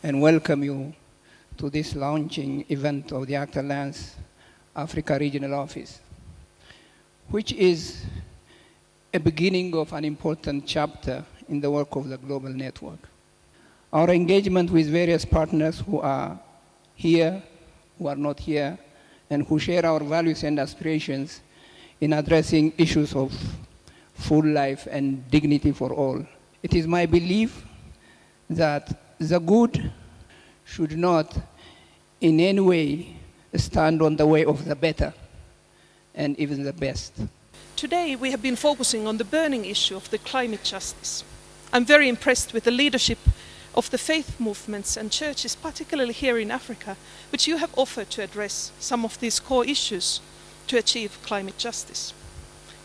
And welcome you to this launching event of the ACT Alliance Africa Regional Office, which is a beginning of an important chapter in the work of the global network. Our engagement with various partners who are here, who are not here, and who share our values and aspirations in addressing issues of full life and dignity for all. It is my belief that the good should not in any way stand on the way of the better and even the best. Today we have been focusing on the burning issue of the climate justice. I'm very impressed with the leadership of the faith movements and churches, particularly here in Africa, which you have offered to address some of these core issues to achieve climate justice.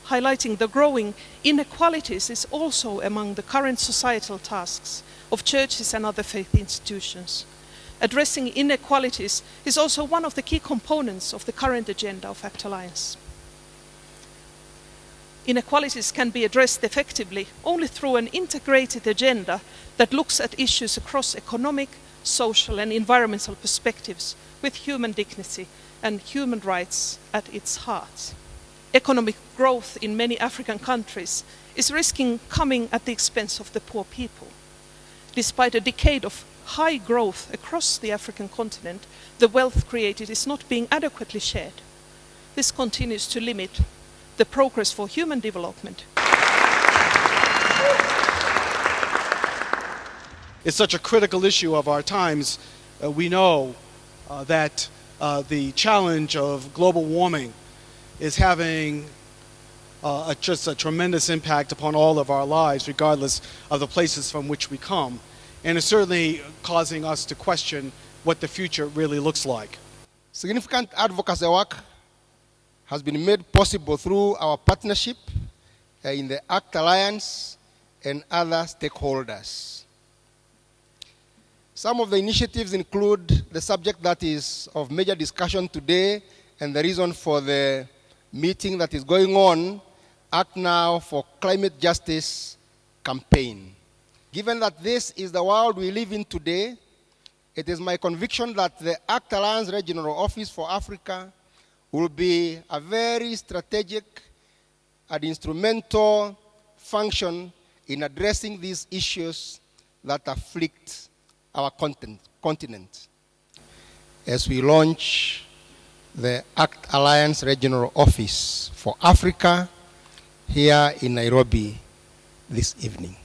Highlighting the growing inequalities is also among the current societal tasks of churches and other faith institutions. Addressing inequalities is also one of the key components of the current agenda of ACT Alliance. Inequalities can be addressed effectively only through an integrated agenda that looks at issues across economic, social and environmental perspectives with human dignity and human rights at its heart. Economic growth in many African countries is risking coming at the expense of the poor people. Despite a decade of high growth across the African continent, the wealth created is not being adequately shared. This continues to limit the progress for human development. It's such a critical issue of our times. We know that the challenge of global warming is having just a tremendous impact upon all of our lives, regardless of the places from which we come. And it's certainly causing us to question what the future really looks like. Significant advocacy work has been made possible through our partnership in the ACT Alliance and other stakeholders. Some of the initiatives include the subject that is of major discussion today and the reason for the meeting that is going on, Act Now for Climate Justice campaign. Given that this is the world we live in today, it is my conviction that the ACT Alliance Regional Office for Africa will be a very strategic and instrumental function in addressing these issues that afflict our continent. As we launch the ACT Alliance Regional Office for Africa here in Nairobi this evening.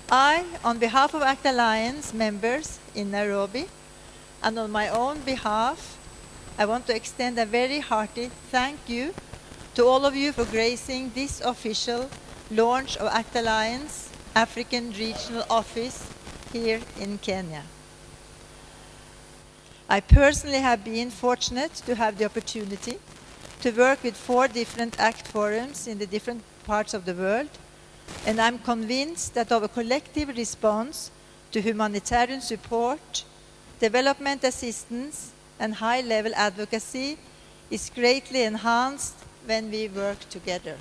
I, on behalf of ACT Alliance members in Nairobi, and on my own behalf, I want to extend a very hearty thank you to all of you for gracing this official launch of ACT Alliance African Regional Office here in Kenya. I personally have been fortunate to have the opportunity to work with 4 different ACT forums in the different parts of the world, and I'm convinced that our collective response to humanitarian support, development assistance, and high-level advocacy is greatly enhanced when we work together.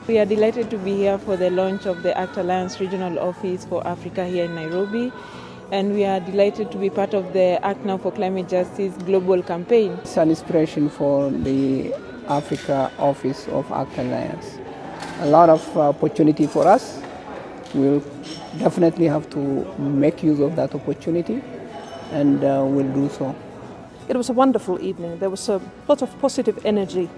We are delighted to be here for the launch of the ACT Alliance Regional Office for Africa here in Nairobi, and we are delighted to be part of the Act Now for Climate Justice global campaign. It's an inspiration for the Africa Office of ACT Alliance. A lot of opportunity for us. We'll definitely have to make use of that opportunity, and we'll do so. It was a wonderful evening. There was a lot of positive energy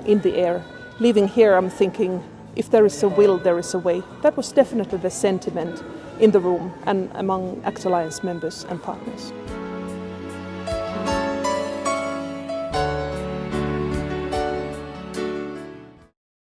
in the air. Leaving here, I'm thinking, if there is a will, there is a way. That was definitely the sentiment in the room and among ACT Alliance members and partners.